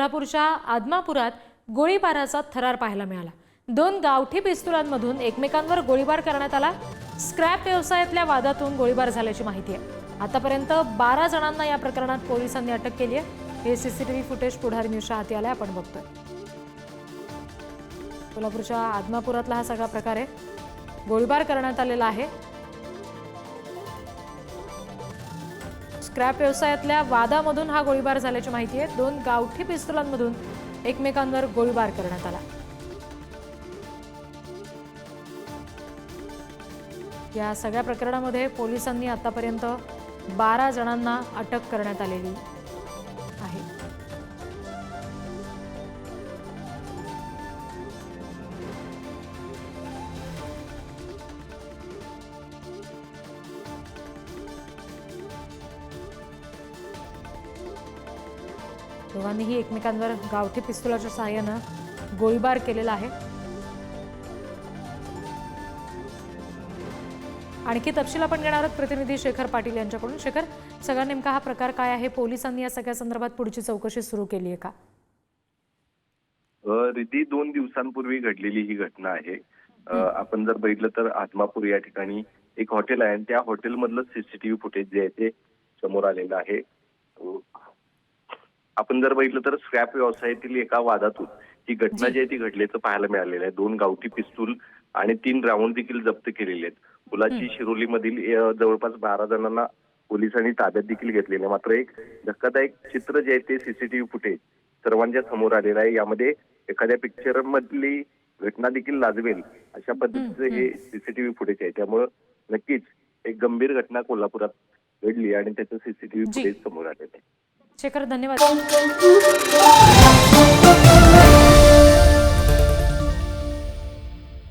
कोल्हापूरच्या आदमापुरात गोळीबाराचा थरार पाहायला मिळाला। 2 गावठी पिस्तुलांमधून एकमेकांवर गोळीबार करण्यात आला। स्क्रॅप व्यवसायातल्या वादातून गोळीबार झाल्याची माहिती आहे। आतापर्यंत 12 जणांना या प्रकरणात पोलिसांनी अटक केली आहे। हे सीसीटीव्ही फुटेज पुढारी न्यूजच्या हाती आले, आपण बघतोय। कोल्हापूरच्या आदमापुरातला हा सगळा प्रकार आहे। गोळीबार करण्यात आलेला आहे। स्क्रॅप व्यवसायातल्या वादामधून हा गोळीबार झाल्याची माहिती आहे। 2 गावठी पिस्तुलांमधून एकमेकांवर गोळीबार करण्यात आला। या सगळ्या प्रकरणामध्ये पोलिसांनी आतापर्यंत 12 जणांना अटक करण्यात आलेली आहे। दोघांनीही एकमेकांवर गावठी पिस्तुलाच्या सहाय्याने गोळीबार केलेला आहे। आणखी तपशील आपण घेणार आहोत प्रतिनिधी शेखर पाटील यांच्याकडून। शेखर, सगळा नेमका हा प्रकार काय आहे? पोलिसांनी या सगळ्या संदर्भात पुढची चौकशी सुरू केली आहे का? रिद्धी 2 दिवसांपूर्वी घडलेली ही घटना आहे। आपण जर बघितलं तर आदमापूर या ठिकाणी एक हॉटेल आहे आणि त्या हॉटेलमधलं सीसीटीव्ही फुटेज जे आहे ते समोर आलेलं आहे। आपण जर बघितलं तर स्क्रॅप व्यवसायातील एका वादातून ही घटना जी आहे ती घडल्याचं पाहायला मिळालेलं आहे। 2 गावठी पिस्तूल आणि 3 राऊंड देखील जप्त केलेले आहेत। पुलाची शिरोलीमधील जवळपास 12 जणांना पोलिसांनी ताब्यात देखील घेतलेले। मात्र एक धक्कादायक चित्र जे आहे ते सीसीटीव्ही फुटेज सर्वांच्या समोर आलेलं आहे। यामध्ये एखाद्या पिक्चर मधली घटना देखील लाजवेल अशा पद्धतीचं हे सीसीटीव्ही फुटेज आहे। त्यामुळे नक्कीच एक गंभीर घटना कोल्हापुरात घडली आणि त्याचं सीसीटीव्ही फुटेज समोर आलेलं आहे। शेखर, धन्यवाद।